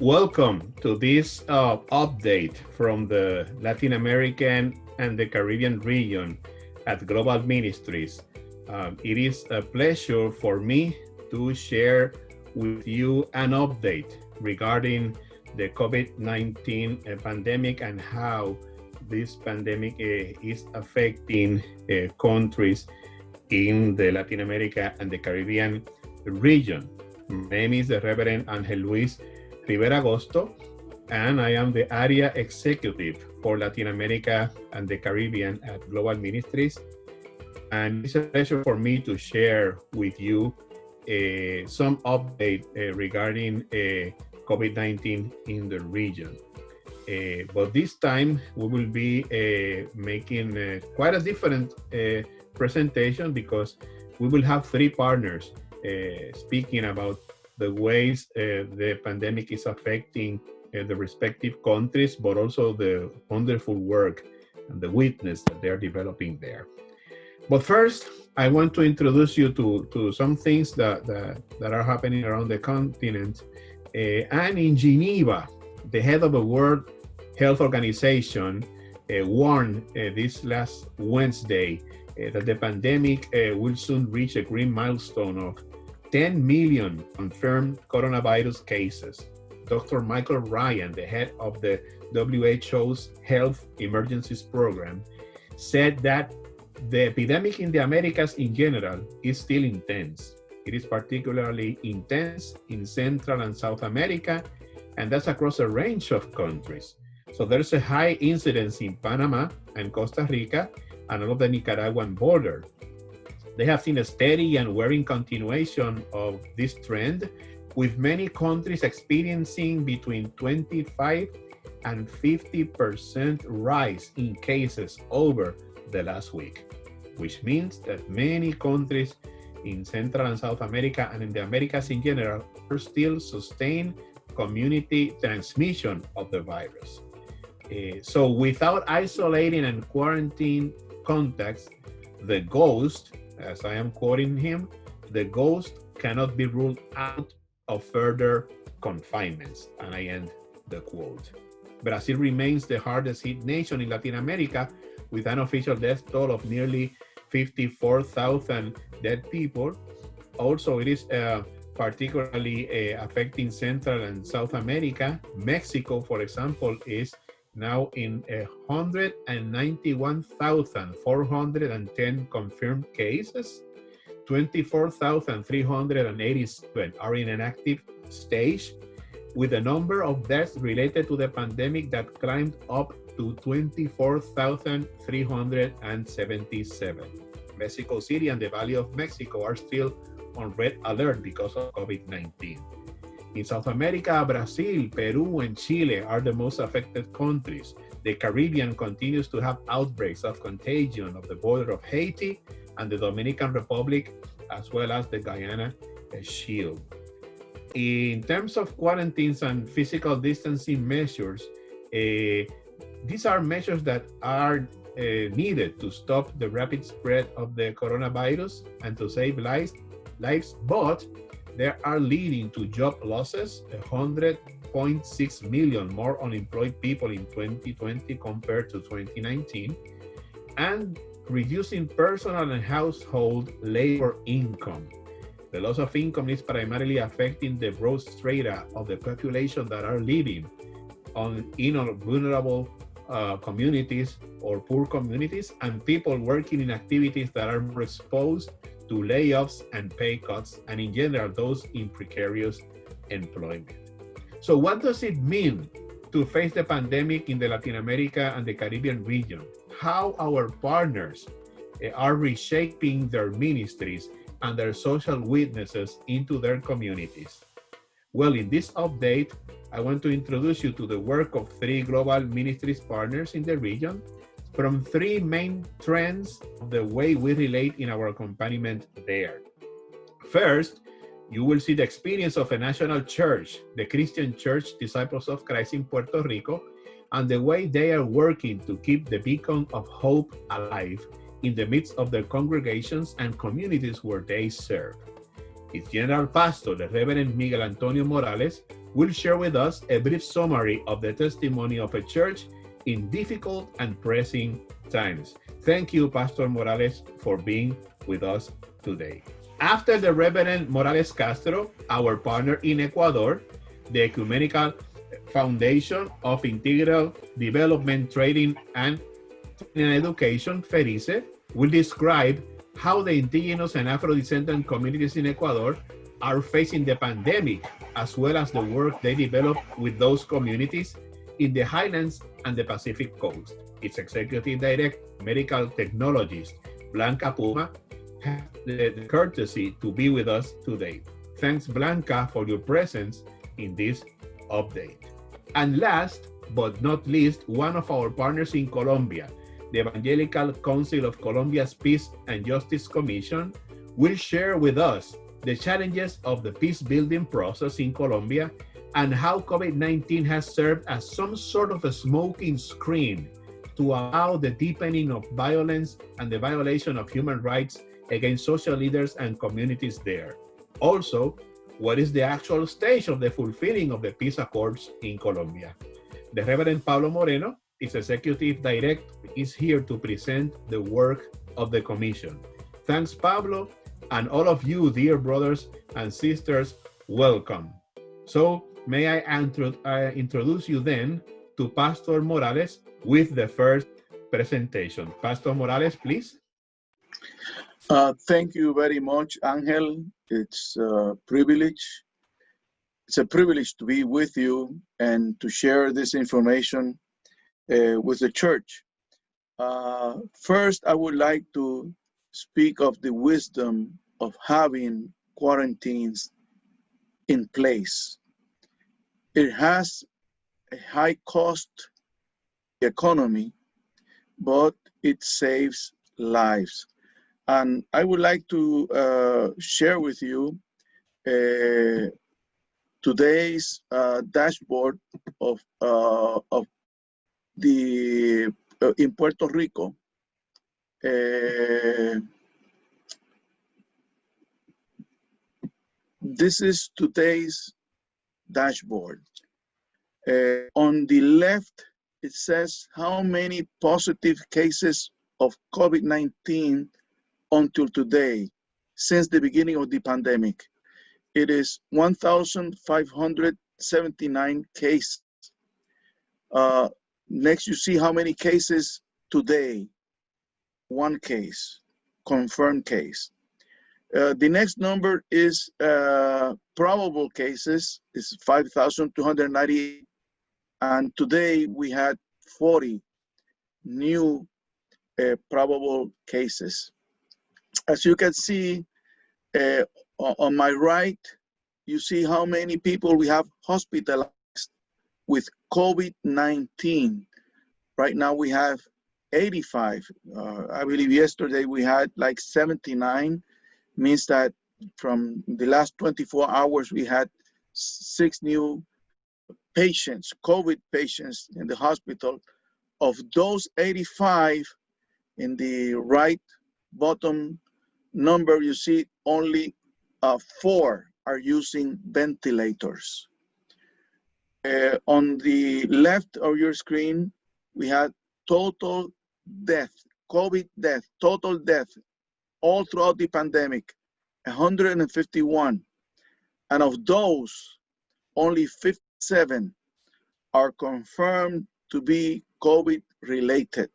Welcome to this update from the Latin American and the Caribbean region at Global Ministries. It is a pleasure for me to share with you an update regarding the COVID-19 pandemic and how this pandemic is affecting countries in the Latin America and the Caribbean region. My name is the Reverend Angel Luis Rivera Agosto, and I am the Area Executive for Latin America and the Caribbean at Global Ministries. And it's a pleasure for me to share with you some update regarding COVID-19 in the region. But this time we will be making quite a different presentation because we will have three partners speaking about the ways the pandemic is affecting the respective countries, but also the wonderful work and the witness that they're developing there. But first, I want to introduce you to some things that are happening around the continent. And in Geneva, the head of the World Health Organization warned this last Wednesday that the pandemic will soon reach a green milestone of 10 million confirmed coronavirus cases. Dr. Michael Ryan, the head of the WHO's Health Emergencies Program, said that the epidemic in the Americas in general is still intense. It is particularly intense in Central and South America, and that's across a range of countries. So there's a high incidence in Panama and Costa Rica and all of the Nicaraguan border. They have seen a steady and worrying continuation of this trend, with many countries experiencing between 25 and 50% rise in cases over the last week, which means that many countries in Central and South America and in the Americas in general are still sustaining community transmission of the virus. So without isolating and quarantine contacts, the ghost, as I am quoting him, the ghost cannot be ruled out of further confinements. And I end the quote. Brazil remains the hardest hit nation in Latin America with an official death toll of nearly 54,000 dead people. Also, it is particularly affecting Central and South America. Mexico, for example, is now in 191,410 confirmed cases. 24,387 are in an active stage, with the number of deaths related to the pandemic that climbed up to 24,377. Mexico City and the Valley of Mexico are still on red alert because of COVID-19. In South America, Brazil, Peru, and Chile are the most affected countries. The Caribbean continues to have outbreaks of contagion of the border of Haiti and the Dominican Republic, as well as the Guyana Shield. In terms of quarantines and physical distancing measures, these are measures that are needed to stop the rapid spread of the coronavirus and to save lives, but they are leading to job losses, 100.6 million more unemployed people in 2020 compared to 2019, and reducing personal and household labor income. The loss of income is primarily affecting the broad strata of the population that are living in vulnerable communities or poor communities, and people working in activities that are more exposed to layoffs and pay cuts, and in general, those in precarious employment. So what does it mean to face the pandemic in the Latin America and the Caribbean region? How our partners are reshaping their ministries and their social witnesses into their communities? Well, in this update, I want to introduce you to the work of three global ministries partners in the region from three main trends of the way we relate in our accompaniment there. First, you will see the experience of a national church, the Christian Church Disciples of Christ in Puerto Rico, and the way they are working to keep the beacon of hope alive in the midst of their congregations and communities where they serve. Its General Pastor, the Reverend Miguel Antonio Morales, will share with us a brief summary of the testimony of a church in difficult and pressing times. Thank you, Pastor Morales, for being with us today. After the Reverend Morales Castro, our partner in Ecuador, the Ecumenical Foundation of Integral Development Training and Education, FEDICE, will describe how the indigenous and Afro-descendant communities in Ecuador are facing the pandemic, as well as the work they develop with those communities in the highlands and the Pacific coast. Its executive director, medical technologist, Blanca Puma, has the courtesy to be with us today. Thanks, Blanca, for your presence in this update. And last but not least, one of our partners in Colombia, the Evangelical Council of Colombia's Peace and Justice Commission, will share with us the challenges of the peace-building process in Colombia and how COVID-19 has served as some sort of a smoking screen to allow the deepening of violence and the violation of human rights against social leaders and communities there. Also, what is the actual stage of the fulfilling of the peace accords in Colombia? The Reverend Pablo Moreno, its executive director, is here to present the work of the commission. Thanks, Pablo, and all of you, dear brothers and sisters, welcome. So may I introduce you then to Pastor Morales with the first presentation. Pastor Morales, please. Thank you very much, Angel. It's a privilege. It's a privilege to be with you and to share this information with the church. First, I would like to speak of the wisdom of having quarantines in place. It has a high cost economy, but it saves lives. And I would like to share with you today's dashboard of the in Puerto Rico. This is today's dashboard. On the left, it says how many positive cases of COVID-19 until today, since the beginning of the pandemic. It is 1,579 cases. Next, you see how many cases today. One case, confirmed case. The next number is probable cases, is 5,298. And today we had 40 new probable cases. As you can see, on my right, you see how many people we have hospitalized with COVID-19. Right now we have 85. I believe yesterday we had like 79. Means that from the last 24 hours, we had 6 new patients, COVID patients in the hospital. Of those 85, in the right bottom number, you see only 4 are using ventilators. On the left of your screen, we had total death, COVID death, total death, all throughout the pandemic, 151. And of those, only 57 are confirmed to be COVID related.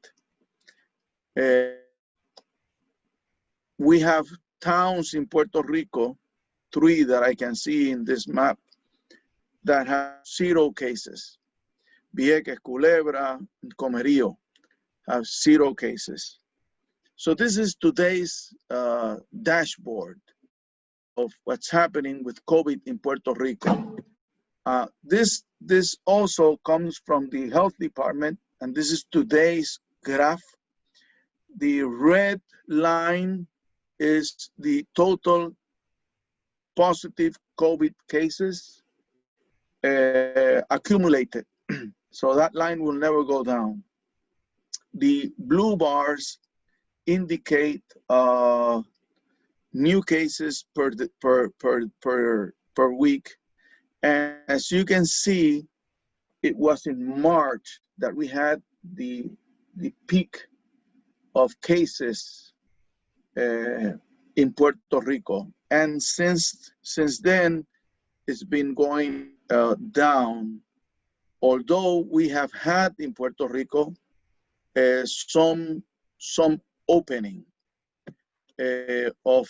We have towns in Puerto Rico, 3 that I can see in this map, that have 0 cases. Vieques, Culebra, and Comerío have 0 cases. So this is today's dashboard of what's happening with COVID in Puerto Rico. This also comes from the health department, and this is today's graph. The red line is the total positive COVID cases accumulated. So that line will never go down. The blue bars indicate new cases per week, And as you can see, it was in March that we had the peak of cases in Puerto Rico. And since then, it's been going down. Although we have had in Puerto Rico some opening of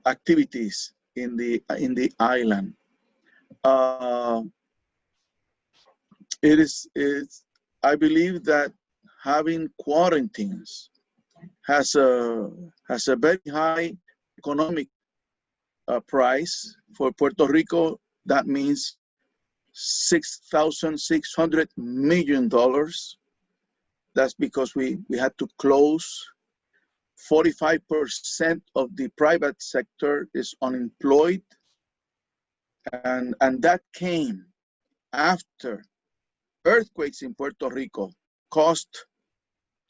activities in the island. I believe that having quarantines has a very high economic price for Puerto Rico. That means $6,600 million. That's because we had to close. 45% of the private sector is unemployed, and that came after earthquakes in Puerto Rico cost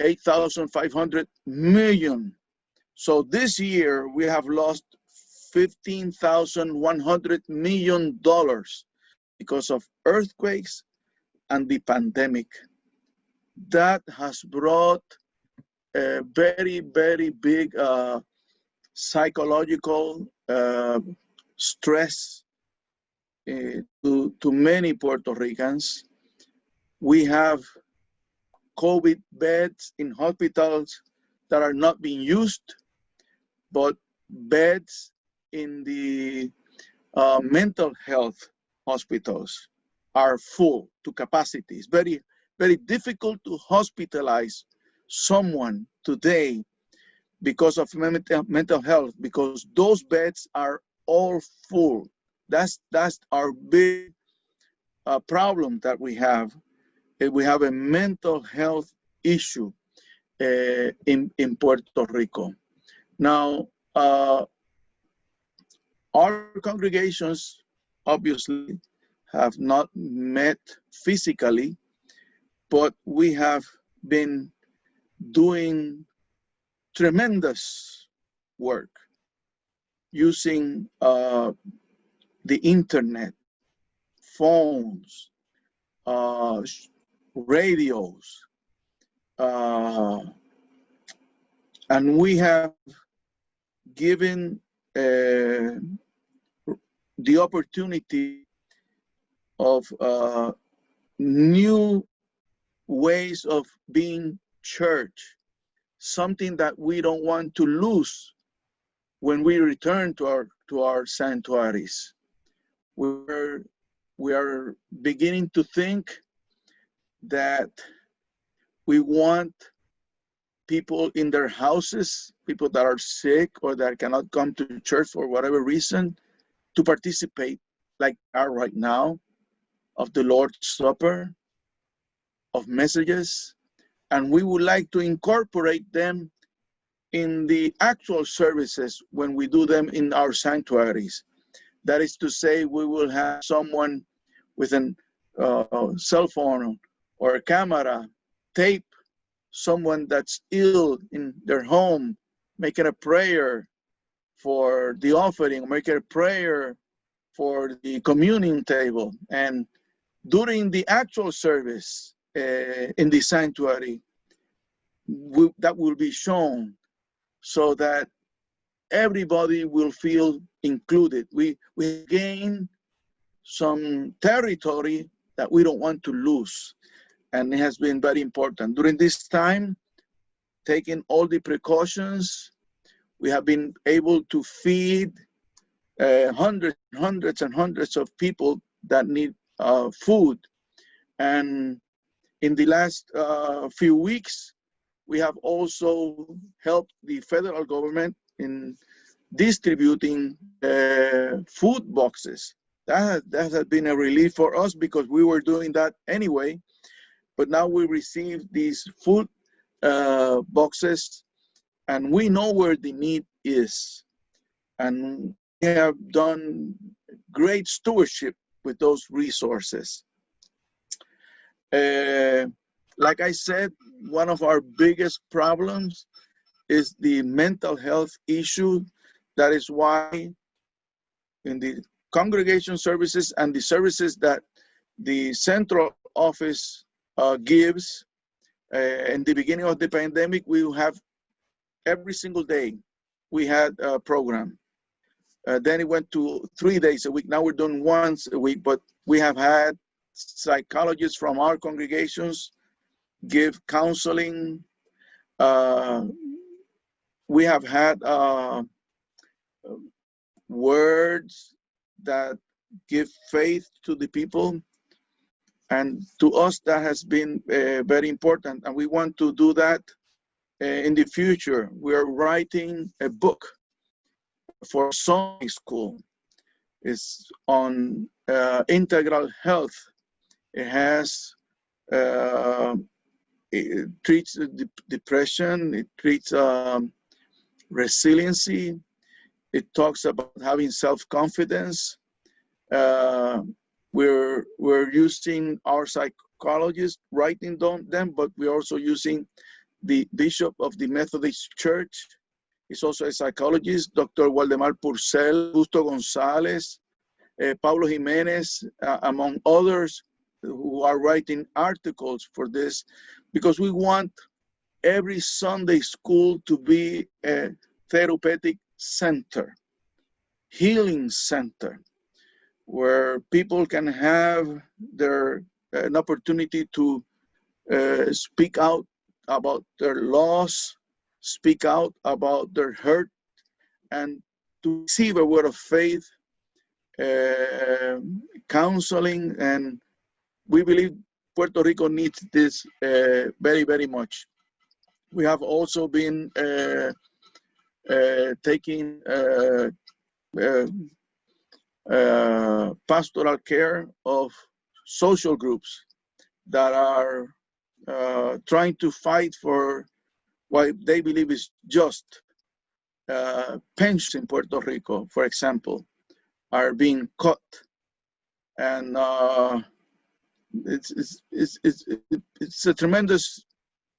$8,500 million. So this year we have lost $15,100 million because of earthquakes and the pandemic. That has brought a very, very big psychological stress to many Puerto Ricans. We have COVID beds in hospitals that are not being used, but beds in the mental health hospitals are full to capacity. It's very, very difficult to hospitalize someone today because of mental health, because those beds are all full. That's our big problem that we have. We have a mental health issue in Puerto Rico. Now, our congregations obviously have not met physically, but we have been doing tremendous work using the internet, phones, radios, and we have given the opportunity of new ways of being church, something that we don't want to lose when we return to our sanctuaries. We are beginning to think that we want people in their houses, people that are sick or that cannot come to church for whatever reason, to participate like they are right now of the Lord's Supper, of messages, and we would like to incorporate them in the actual services when we do them in our sanctuaries. That is to say, we will have someone with a cell phone or a camera tape someone that's ill in their home, making a prayer for the offering, making a prayer for the communion table. And during the actual service in the sanctuary, that will be shown so that everybody will feel included. We gain some territory that we don't want to lose. And it has been very important. During this time, taking all the precautions, we have been able to feed hundreds and hundreds of people that need food. And in the last few weeks, we have also helped the federal government in distributing food boxes. That has been a relief for us because we were doing that anyway. But now we receive these food boxes and we know where the need is. And we have done great stewardship with those resources. Like I said, one of our biggest problems is the mental health issue. That is why in the congregation services and the services that the central office gives. In the beginning of the pandemic, we have every single day we had a program. Then it went to 3 days a week. Now we're doing once a week, but we have had psychologists from our congregations give counseling. We have had words that give faith to the people. And to us, that has been very important. And we want to do that in the future. We are writing a book for Sunday school. It's on integral health. It has, it treats depression, it treats resiliency. It talks about having self-confidence. We're using our psychologists writing them, but we're also using the bishop of the Methodist Church. He's also a psychologist, Dr. Waldemar Purcell, Justo Gonzalez, Paulo Jimenez, among others who are writing articles for this, because we want every Sunday school to be a therapeutic center, healing center, where people can have an opportunity to speak out about their loss, speak out about their hurt, and to receive a word of faith, counseling. And we believe Puerto Rico needs this very, very much. We have also been taking pastoral care of social groups that are trying to fight for what they believe is just. Pensions in Puerto Rico, for example, are being cut, and it's a tremendous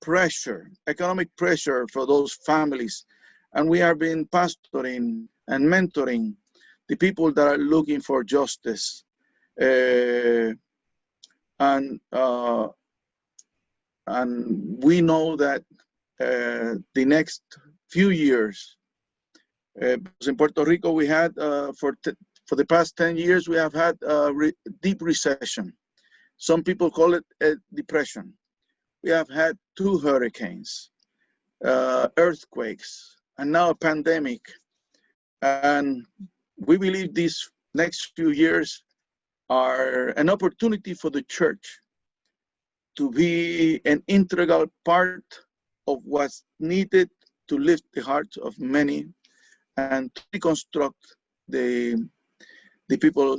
pressure, economic pressure for those families. And we have been pastoring and mentoring the people that are looking for justice. And we know that the next few years, because in Puerto Rico we had, for the past 10 years, we have had a deep recession. Some people call it a depression. We have had 2 hurricanes, earthquakes, and now a pandemic. And we believe these next few years are an opportunity for the church to be an integral part of what's needed to lift the hearts of many and to reconstruct the people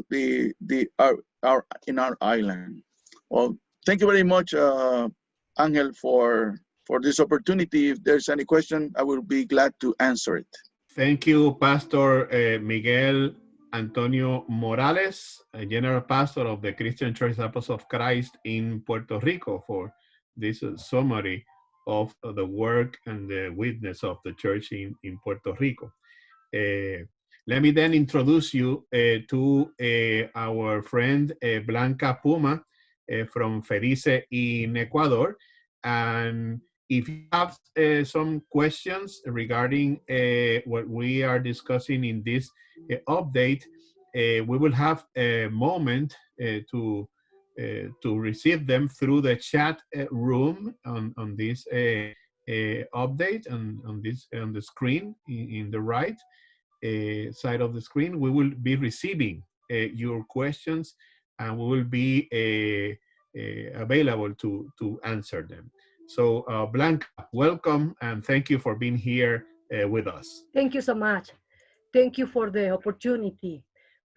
are in our island. Well, thank you very much, Angel, for this opportunity. If there's any question, I will be glad to answer it. Thank you, Pastor Miguel Antonio Morales, General Pastor of the Christian Church Apostles of Christ in Puerto Rico, for this summary of the work and the witness of the church in Puerto Rico. Let me then introduce you to our friend Blanca Puma from FEDICE in Ecuador. And if you have some questions regarding what we are discussing in this update, we will have a moment to receive them through the chat room on this update on the screen in the right side of the screen. We will be receiving your questions, and we will be available to answer them. So Blanca, welcome, and thank you for being here with us. Thank you so much. Thank you for the opportunity.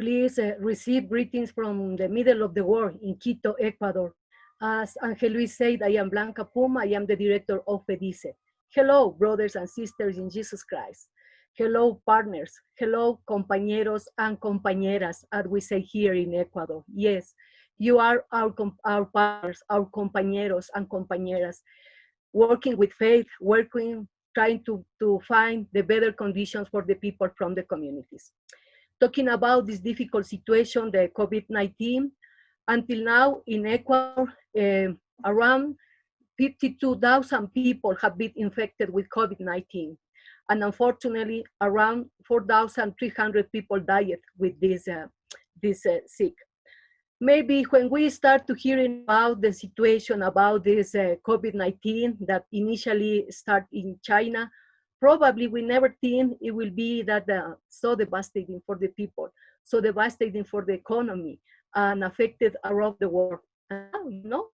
Please receive greetings from the middle of the world in Quito, Ecuador. As Angel Luis said, I am Blanca Puma. I am the director of FEDICE. Hello, brothers and sisters in Jesus Christ. Hello, partners. Hello, compañeros and compañeras, as we say here in Ecuador. Yes, you are our partners, our compañeros and compañeras, working with faith, trying to find the better conditions for the people from the communities. talking about this difficult situation, the COVID-19. Until now, in Ecuador, around 52,000 people have been infected with COVID-19. And unfortunately, around 4,300 people died with this sick. Maybe when we start to hearing about the situation about this COVID-19 that initially started in China, probably we never think it will be that so devastating for the people, so devastating for the economy, and affected around the world. And now,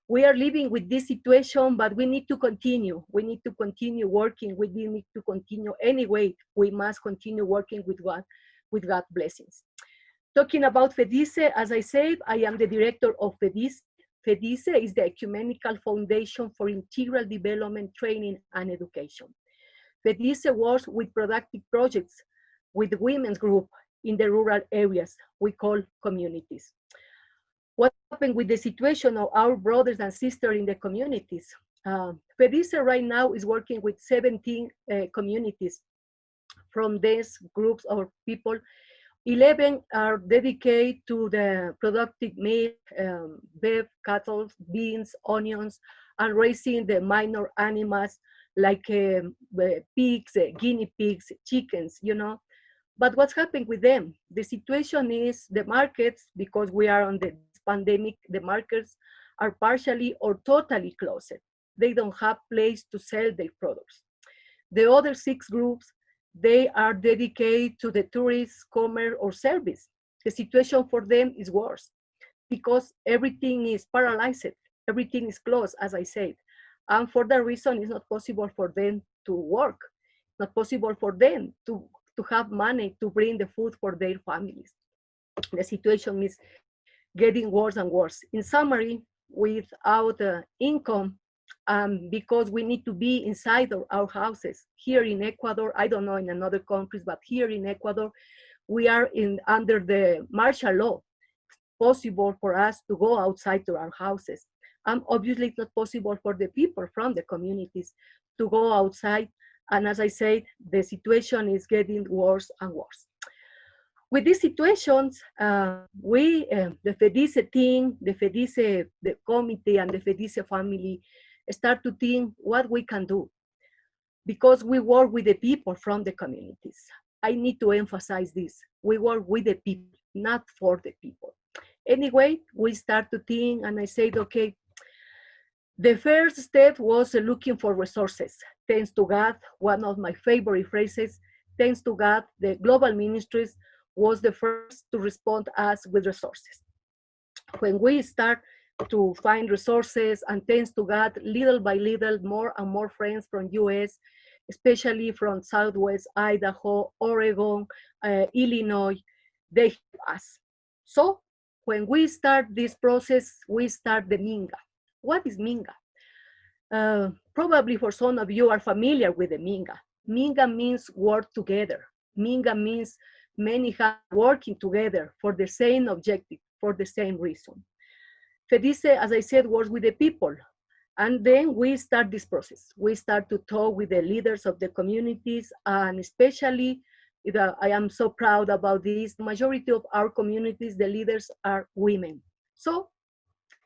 we are living with this situation, but we need to continue. We need to continue working. We need to continue anyway. We must continue working with God's blessings. Talking about FEDICE, as I said, I am the director of FEDICE. FEDICE is the Ecumenical Foundation for Integral Development, Training, and Education. FEDICE works with productive projects with the women's group in the rural areas we call communities. What happened with the situation of our brothers and sisters in the communities? FEDICE right now is working with 17 communities. From these groups of people, 11 are dedicated to the productive milk, beef, cattle, beans, onions, and raising the minor animals like pigs, guinea pigs, chickens, But what's happening with them? The situation is the markets, because we are on the pandemic, the markets are partially or totally closed. They don't have place to sell their products. The other 6 groups, they are dedicated to the tourist, commerce, or service. The situation for them is worse because everything is paralyzed. Everything is closed, as I said. And for that reason, it's not possible for them to work. It's not possible for them to have money to bring the food for their families. The situation is getting worse and worse. In summary, without income, because we need to be inside of our houses. Here in Ecuador, I don't know in other countries, but here in Ecuador, we are under the martial law. It's possible for us to go outside to our houses. And obviously it's not possible for the people from the communities to go outside. And as I said, the situation is getting worse and worse. With these situations, we, the FEDICE team, the FEDICE, the committee, and the FEDICE family start to think what we can do, because we work with the people from the communities. I need to emphasize this. We work with the people, not for the people. Anyway, we start to think, and I said, okay, the first step was looking for resources. Thanks to God, one of my favorite phrases, thanks to God, the global ministries was the first to respond us with resources. When we start to find resources, and thanks to God, little by little, more and more friends from US, especially from Southwest Idaho, Oregon, Illinois, they help us. So when we start this process, we start the Minga. What is Minga? Probably for some of you are familiar with the Minga. Minga means work together. Minga means many have working together for the same objective, for the same reason. FEDICE, as I said, works with the people. And then we start this process. We start to talk with the leaders of the communities, and especially, I am so proud about this, the majority of our communities, the leaders are women. So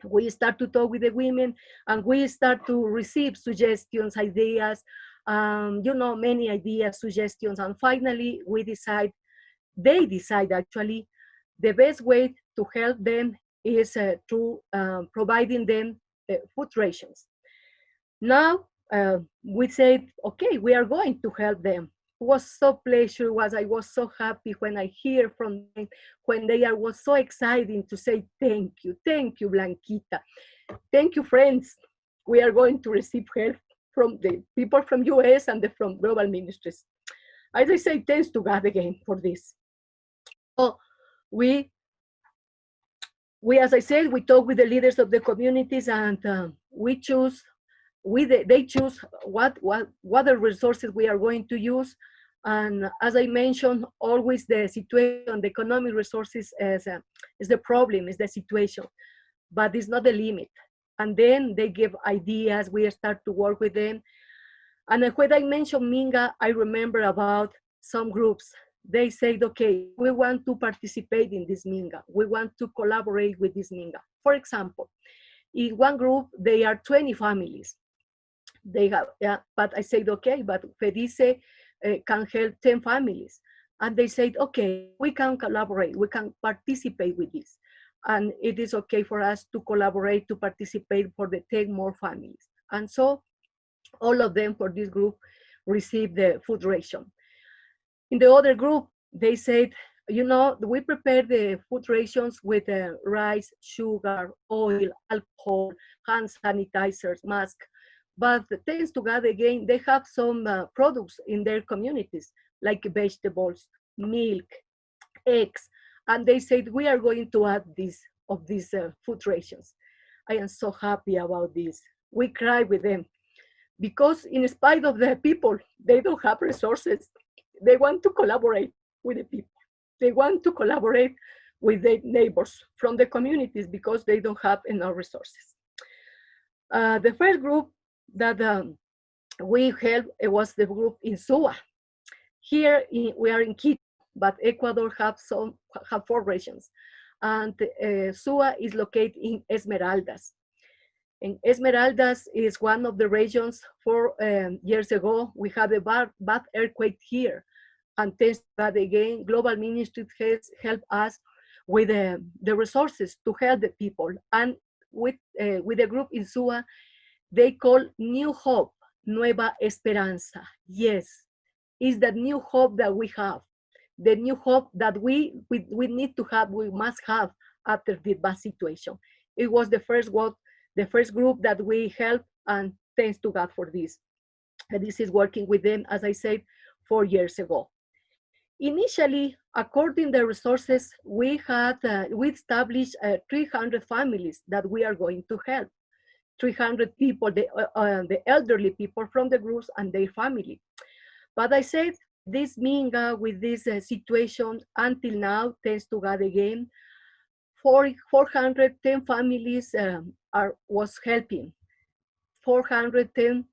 we start to talk with the women, and we start to receive suggestions, ideas, many ideas, suggestions, and finally they decide actually, the best way to help them is through providing them food rations. Now, we said, okay, we are going to help them. It was so pleasure, I was so happy when I hear from them, when they was so excited to say, thank you, Blanquita. Thank you, friends. We are going to receive help from the people from US and from global ministries. As I say, thanks to God again for this. So we, as I said, we talk with the leaders of the communities, and they choose what the resources we are going to use. And as I mentioned, always the situation, the economic resources is the problem, is the situation, but it's not the limit. And then they give ideas, we start to work with them. And when I mentioned Minga, I remember about some groups they said, okay, we want to participate in this Minga. We want to collaborate with this Minga. For example, in one group, they are 20 families. They have, yeah, but I said, okay, but FEDICE can help 10 families. And they said, okay, we can collaborate, we can participate with this. And it is okay for us to collaborate, to participate for the 10 more families. And so all of them for this group received the food ration. In the other group, they said, you know, we prepare the food rations with rice, sugar, oil, alcohol, hand sanitizers, masks. But thanks to God, again, they have some products in their communities, like vegetables, milk, eggs. And they said, we are going to add this of these food rations. I am so happy about this. We cry with them because in spite of the people, they don't have resources. They want to collaborate with the people. They want to collaborate with their neighbors from the communities because they don't have enough resources. The first group that we helped was the group in SUA. Here we are in Quito, but Ecuador have 4 regions. And SUA is located in Esmeraldas. And Esmeraldas is one of the regions 4 years ago. We had a bad earthquake here. And thanks to that again, Global Ministry has helped us with the resources to help the people. And with the group in SUA, they call New Hope, Nueva Esperanza. Yes, is the new hope that we have, the new hope that we need to have, we must have after this bad situation. It was the first group that we helped, and thanks to God for this. And this is working with them, as I said, 4 years ago. Initially, according to the resources, we established 300 families that we are going to help. 300 people, the elderly people from the groups and their family. But I said, this Minga with this situation until now, thanks to God again, 410 families was helping. 410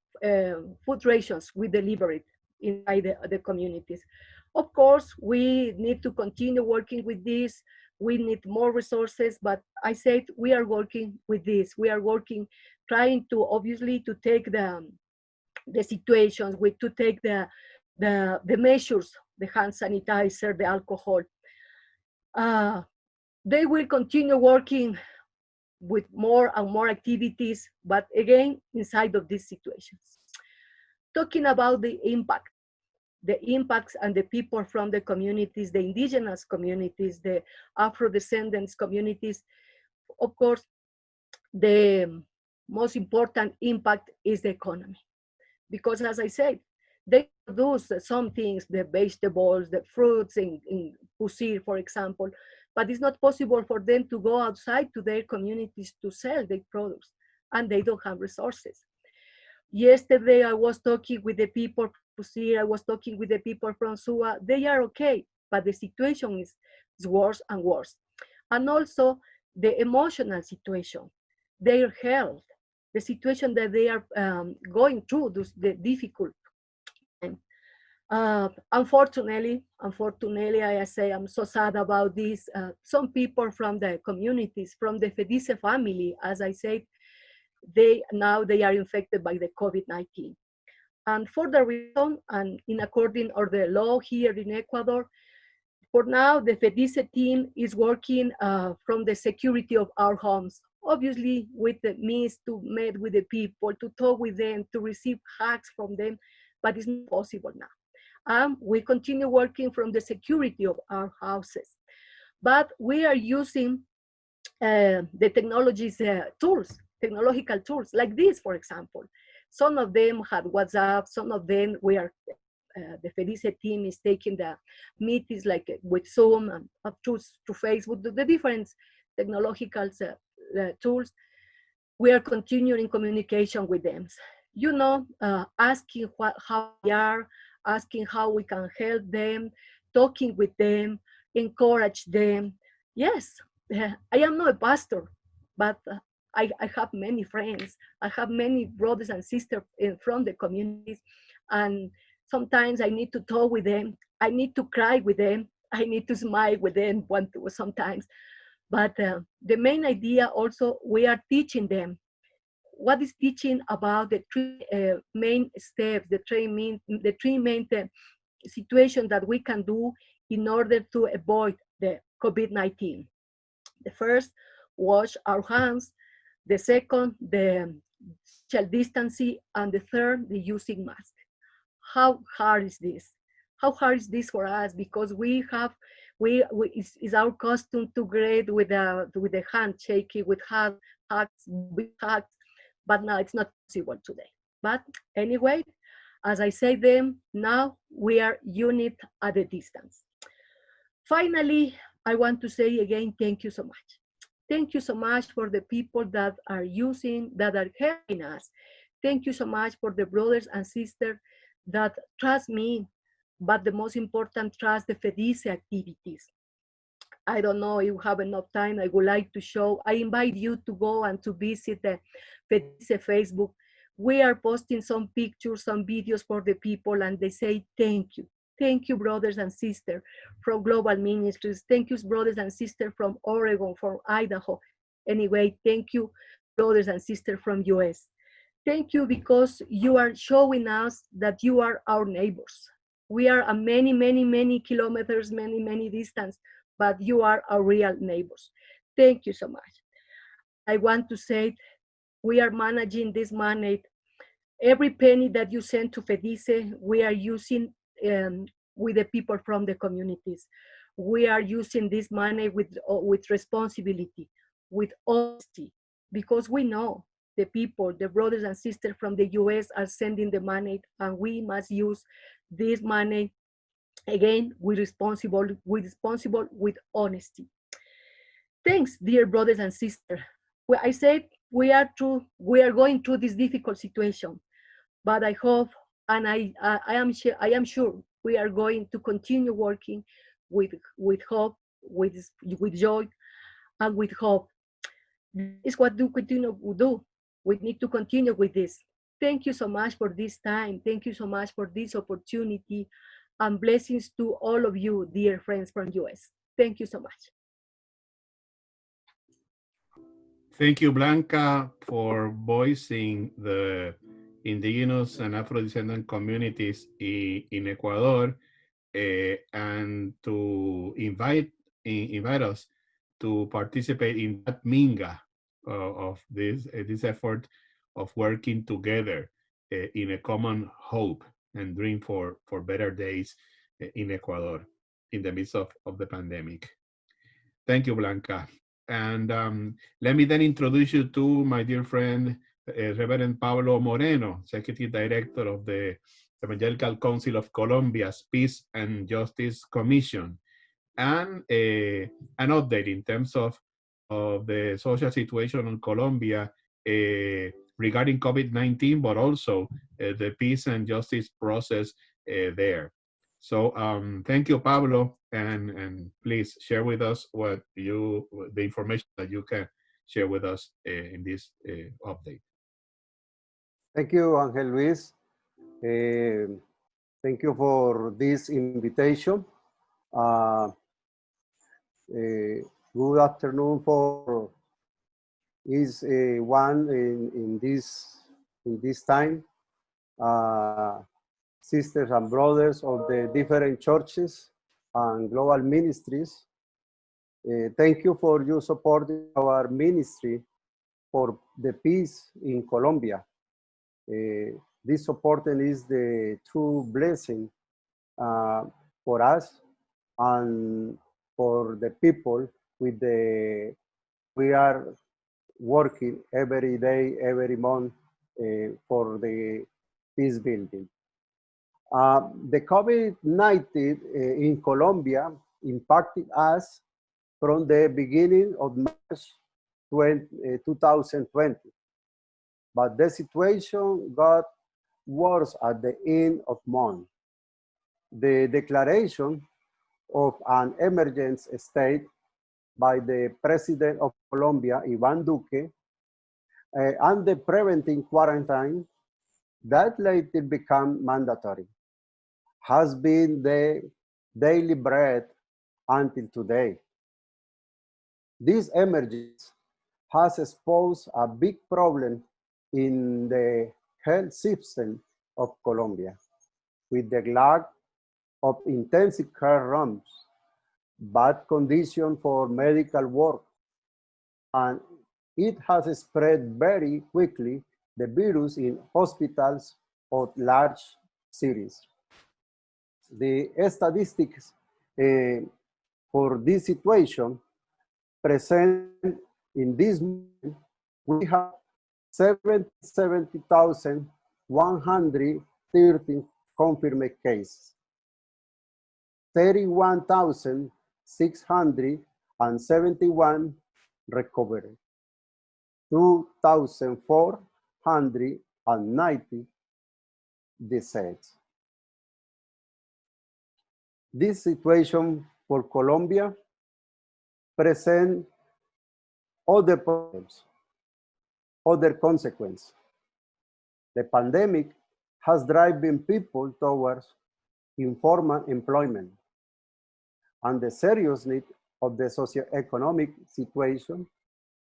food rations we delivered inside the communities. Of course, we need to continue working with this. We need more resources, but I said we are working with this. We are working, trying to obviously to take the situations, to take the measures, the hand sanitizer, the alcohol. They will continue working with more and more activities, but again, inside of these situations. Talking about the impacts and the people from the communities, the indigenous communities, the Afro-descendants communities, of course, the most important impact is the economy. Because as I said, they produce some things, the vegetables, the fruits in Pusir, for example, but it's not possible for them to go outside to their communities to sell their products, and they don't have resources. Yesterday, I was talking with the people from Pusir, I was talking with the people from SUA. They are okay, but the situation is worse and worse. And also the emotional situation, their health, the situation that they are going through, the difficult. Unfortunately, I say I'm so sad about this. Some people from the communities, from the FEDICE family, as I said, they are infected by the COVID-19. And for the reason, and in according to the law here in Ecuador, for now, the FEDICE team is working from the security of our homes, obviously with the means to meet with the people, to talk with them, to receive hugs from them, but it's not possible now. We continue working from the security of our houses, but we are using the technological tools like this, for example. Some of them had WhatsApp, some of them the FEDICE team is taking the meetings like with Zoom and up to Facebook, the different technological tools. We are continuing communication with them. You know, asking how they are, asking how we can help them, talking with them, encourage them. Yes, I am not a pastor, but I have many friends. I have many brothers and sisters from the communities, and Sometimes I need to talk with them. I need to cry with them. I need to smile with them sometimes. But the main idea also, we are teaching them. What is teaching about the three main steps, the three main situations that we can do in order to avoid the COVID-19. The first, wash our hands. The second, the social distancing. And the third, the using mask. How hard is this? How hard is this for us? Because it's our custom to greet with the handshaking, with hugs, big hugs, but now it's not possible today. But anyway, as I say them, now we are unit at a distance. Finally, I want to say again, thank you so much. Thank you so much for the people that are helping us. Thank you so much for the brothers and sisters that trust me, but the most important, trust the FEDICE activities. I don't know if you have enough time. I would like to show. I invite you to go and to visit the FEDICE Facebook. We are posting some pictures, some videos for the people, and they say thank you. Thank you, brothers and sisters from Global Ministries. Thank you, brothers and sisters from Oregon, from Idaho. Anyway, thank you, brothers and sisters from US. Thank you because you are showing us that you are our neighbors. We are a many, many, many kilometers, many, many distance, but you are our real neighbors. Thank you so much. I want to say we are managing this money. Every penny that you send to FEDICE, we are using with the people from the communities. We are using this money with responsibility, with honesty, because we know the people, the brothers and sisters from the US are sending the money, and we must use this money again with honesty. Thanks, dear brothers and sisters. Well, I said we are going through this difficult situation, but I hope and I am sure we are going to continue working with hope, with joy, and with hope. This is what we continue to do. We need to continue with this. Thank you so much for this time. Thank you so much for this opportunity, and blessings to all of you, dear friends from US. Thank you so much. Thank you, Blanca, for voicing the indigenous and Afro-descendant communities in Ecuador, and to invite us to participate in that minga of this effort of working together in a common hope and dream for better days in Ecuador in the midst of the pandemic. Thank you, Blanca. And let me then introduce you to my dear friend, Reverend Pablo Moreno, Executive Director of the Evangelical Council of Colombia's Peace and Justice Commission, and an update in terms of the social situation in Colombia regarding COVID-19, but also the peace and justice process there. So thank you, Pablo, and please share with us the information that you can share with us in this update. Thank you, Angel Luis. Thank you for this invitation. Good afternoon for one in this time. Sisters and brothers of the different churches and global ministries. Thank you for your support in our ministry for the peace in Colombia. This support is the true blessing for us and for the people we are working every day, every month for the peace building. The COVID-19 in Colombia impacted us from the beginning of March 2020. But the situation got worse at the end of month. The declaration of an emergency state by the President of Colombia, Iván Duque, and the preventive quarantine that later became mandatory. has been the daily bread until today. This emergence has exposed a big problem in the health system of Colombia, with the lack of intensive care rooms, bad conditions for medical work, and it has spread very quickly the virus in hospitals of large cities. The statistics for this situation present in this moment, we have 70,113 confirmed cases, 31,671 recovered, 2,490 deceased. This situation for Colombia presents other problems, other consequences. The pandemic has driven people towards informal employment, and the seriousness of the socioeconomic situation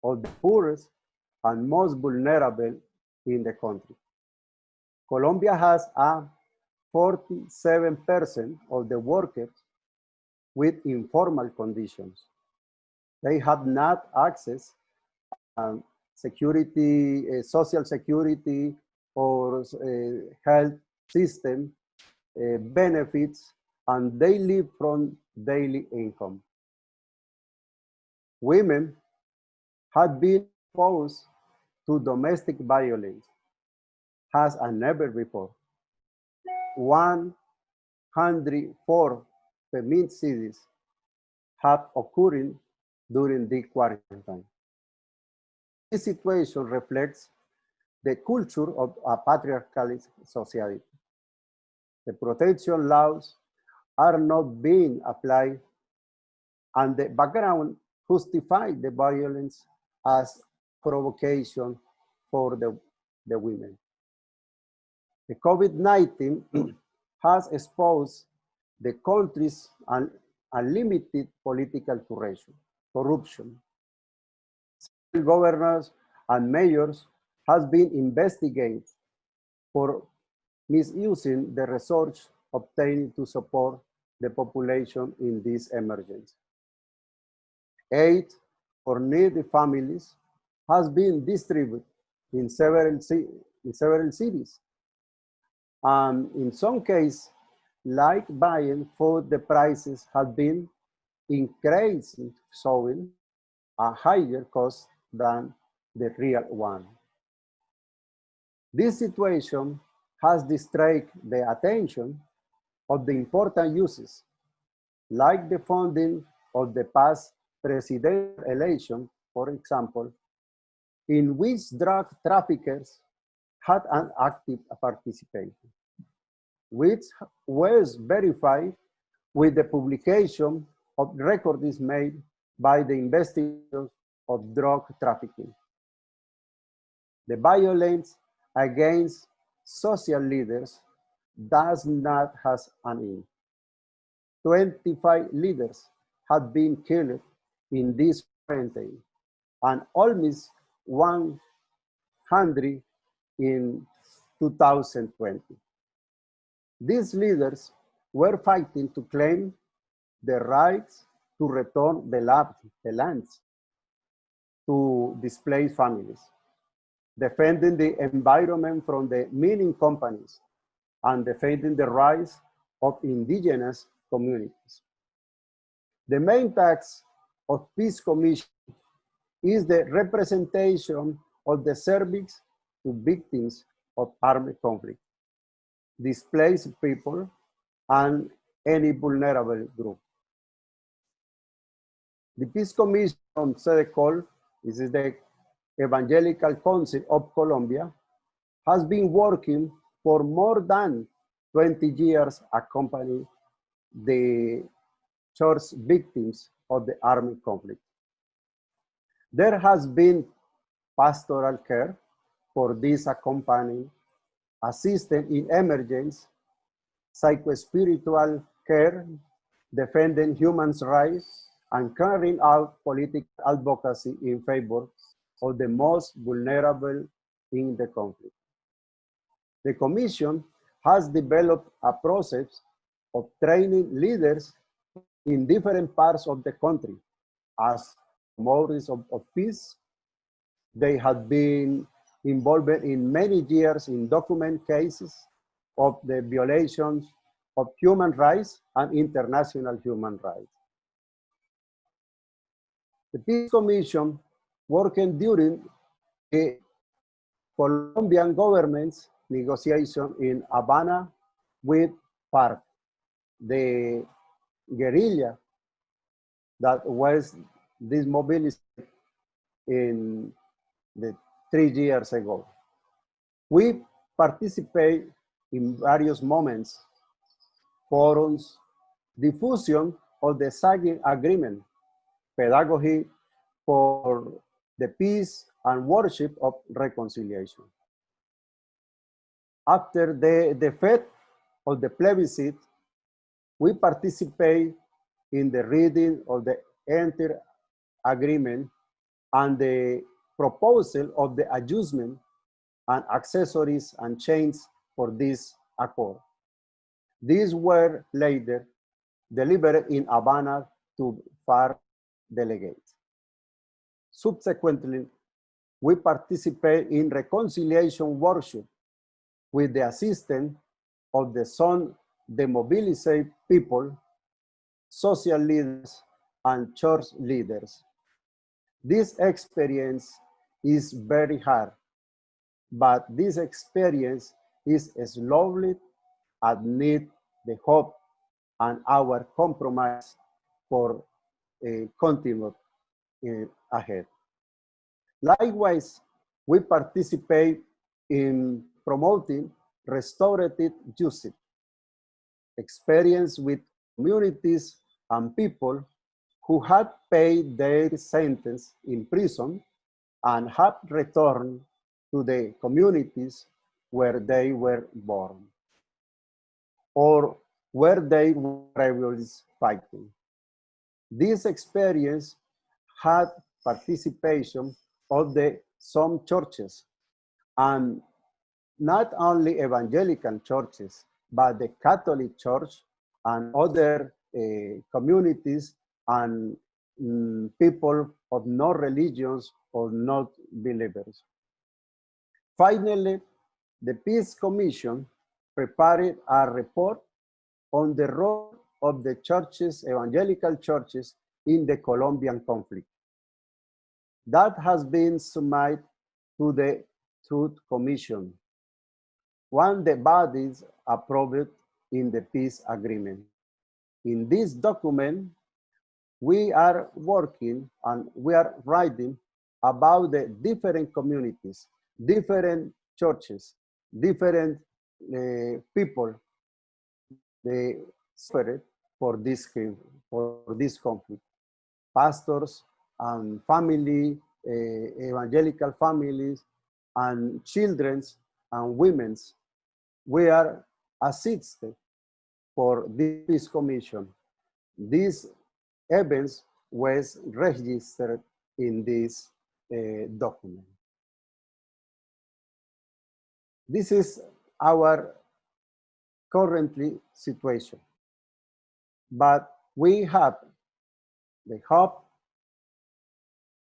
of the poorest and most vulnerable in the country. Colombia has a 47% of the workers with informal conditions. They have not access security, social security, or health system benefits, and they live from daily income. Women had been exposed to domestic violence as never before. 104 feminicides have occurred during the quarantine. This situation reflects the culture of a patriarchal society. The protection laws are not being applied, and the background justifies the violence as provocation for the women. The COVID-19 has exposed the country's unlimited political corruption. Governors and mayors have been investigated for misusing the resources obtained to support the population in this emergency. Aid for needy families has been distributed in several cities. And in some cases, like buying food, the prices have been increasing, showing a higher cost than the real one. This situation has distracted the attention of the important uses, like the funding of the past presidential election, for example, in which drug traffickers had an active participation, which was verified with the publication of records made by the investigators of drug trafficking. The violence against social leaders does not have an end. 25 leaders had been killed in this quarantine, and almost 100 in 2020. These leaders were fighting to claim the rights to return the lands to displaced families, defending the environment from the mining companies, and defending the rights of indigenous communities. The main task of Peace Commission is the representation of the service to victims of armed conflict, displaced people, and any vulnerable group. The Peace Commission on SEDECOL, this is the Evangelical Council of Colombia, has been working for more than 20 years accompanying the church victims of the armed conflict. There has been pastoral care for this accompanying assistance in emergency, psycho-spiritual care, defending human rights, and carrying out political advocacy in favor of the most vulnerable in the conflict. The Commission has developed a process of training leaders in different parts of the country as promoters of peace. They have been involved in many years in document cases of the violations of human rights and international human rights. The Peace Commission, working during the Colombian government's negotiation in Havana with FARC, the guerrilla that was dismobilized in the 3 years ago. We participate in various moments, forums, diffusion of the SAGI agreement, pedagogy for the peace and worship of reconciliation. After the defeat of the plebiscite, we participate in the reading of the entire agreement and the proposal of the adjustment and accessories and changes for this accord. These were later delivered in Havana to FARC delegates. Subsequently, we participate in reconciliation workshop with the assistance of some demobilized people, social leaders, and church leaders. This experience is very hard, but this experience is slowly amid the hope and our compromise for continued ahead. Likewise, we participate in promoting restorative justice, experience with communities and people who had paid their sentence in prison and have returned to the communities where they were born or where they were rebels fighting. This experience had participation of some churches, and not only evangelical churches, but the Catholic Church and other communities and people of no religions or not believers. Finally, the Peace Commission prepared a report on the role of the churches, evangelical churches, in the Colombian conflict. That has been submitted to the Truth Commission, one of the bodies approved in the peace agreement. In this document, we are working and we are writing about the different communities, different churches, different people they suffered for this conflict. Pastors and family, evangelical families, and children and women, we are assisted for this Peace Commission. These events was registered in this document. This is our currently situation, but we have the hope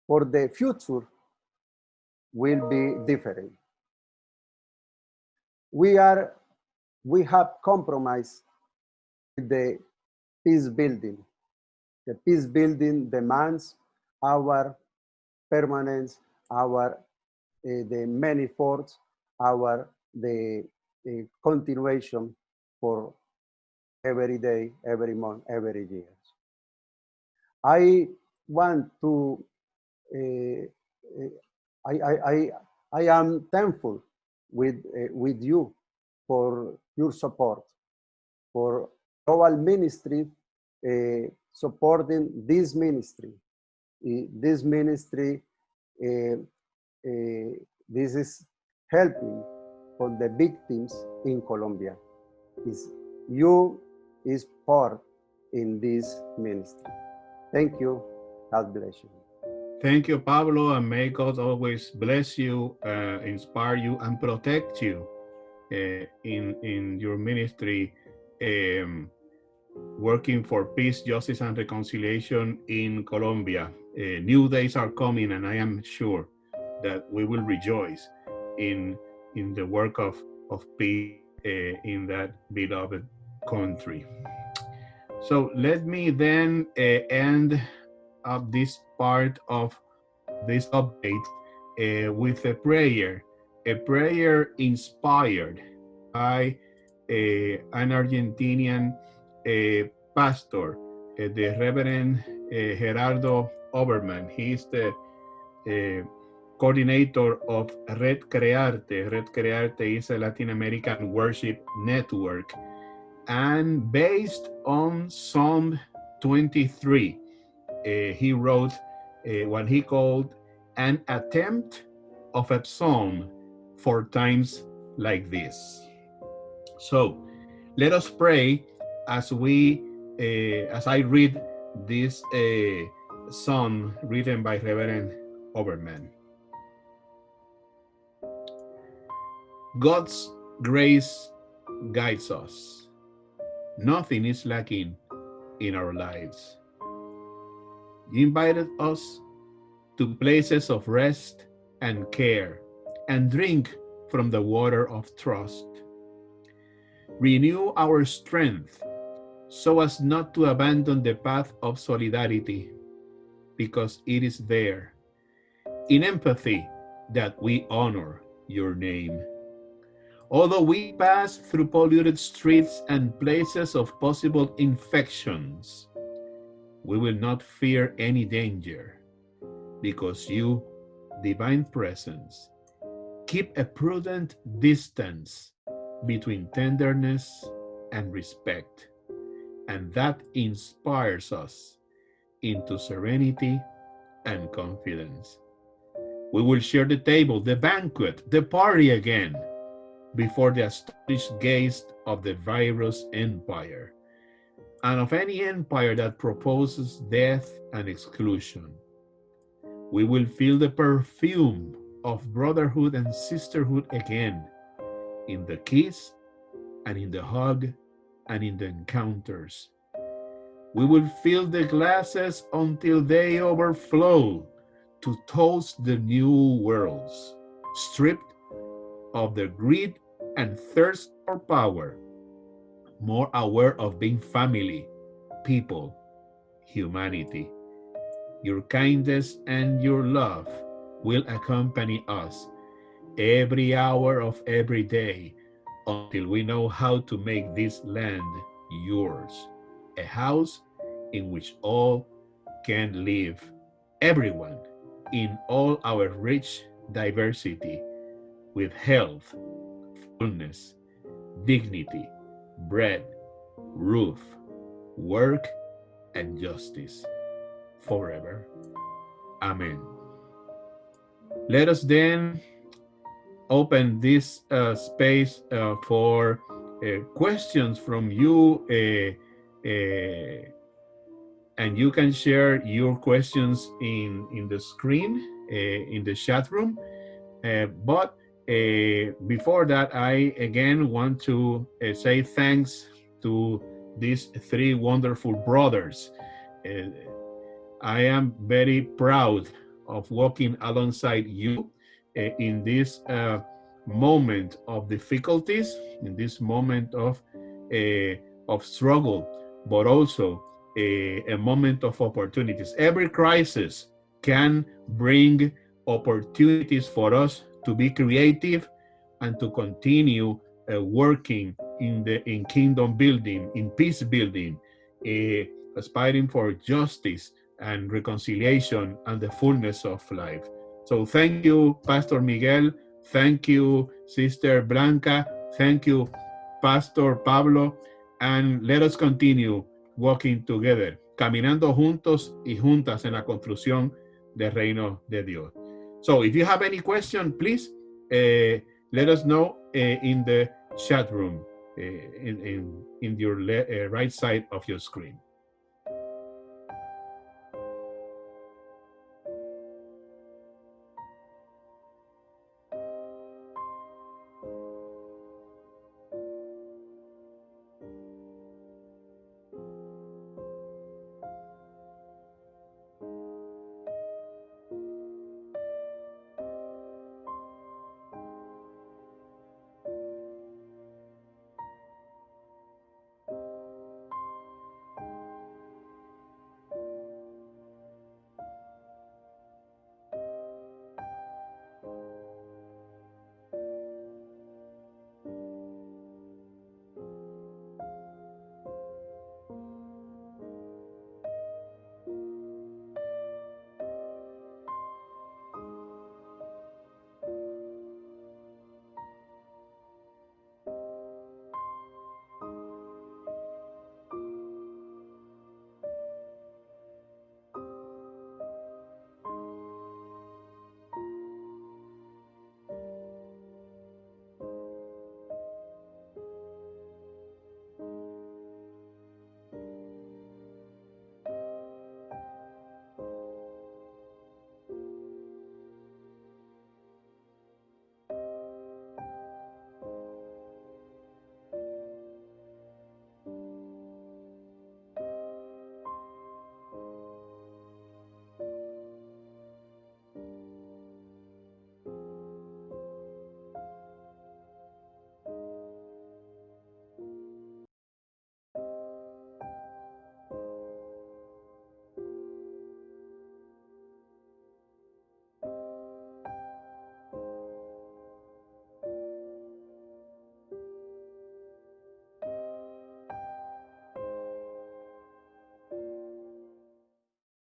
for the future will be different. We have compromised with the peace building. The peace building demands our permanence, the many efforts, the continuation for every day, every month, every year. I want to. I am thankful with you for your support, for Global Ministry supporting this ministry. This ministry, this is helping for the victims in Colombia. you is part in this ministry. Thank you. God bless you. Thank you, Pablo, and may God always bless you, inspire you, and protect you in your ministry, working for peace, justice, and reconciliation in Colombia. New days are coming, and I am sure that we will rejoice in the work of peace in that beloved country. So let me then end up this part of this update with a prayer inspired by an Argentinian pastor, the Reverend Gerardo Oberman. He is the coordinator of Red Crearte. Red Crearte is a Latin American worship network, and based on Psalm 23, he wrote what he called an attempt of a psalm for times like this. So let us pray as I read this psalm written by Reverend Oberman. God's grace guides us. Nothing is lacking in our lives. He invited us to places of rest and care and drink from the water of trust. Renew our strength so as not to abandon the path of solidarity, because it is there, in empathy, that we honor your name. Although we pass through polluted streets and places of possible infections, we will not fear any danger, because you, divine presence, keep a prudent distance between tenderness and respect, and that inspires us into serenity and confidence. We will share the table, the banquet, the party again before the astonished gaze of the virus empire, and of any empire that proposes death and exclusion. We will feel the perfume of brotherhood and sisterhood again, in the kiss and in the hug and in the encounters. We will fill the glasses until they overflow to toast the new worlds, stripped of their greed and thirst for power, more aware of being family, people, humanity. Your kindness and your love will accompany us every hour of every day until we know how to make this land yours, a house in which all can live, everyone, in all our rich diversity, with health, fullness, dignity, bread, roof, work, and justice forever. Amen. Let us then open this space for questions from you, and you can share your questions in the screen, in the chat room. But before that, I again want to say thanks to these three wonderful brothers. I am very proud of walking alongside you in this moment of difficulties, in this moment of struggle, but also a moment of opportunities. Every crisis can bring opportunities for us to be creative and to continue working in kingdom building, in peace building, aspiring for justice and reconciliation and the fullness of life. So thank you, Pastor Miguel. Thank you, Sister Blanca. Thank you, Pastor Pablo. And let us continue walking together, caminando juntos y juntas en la construcción del reino de Dios. So if you have any question, please let us know in the chat room. in your right side of your screen.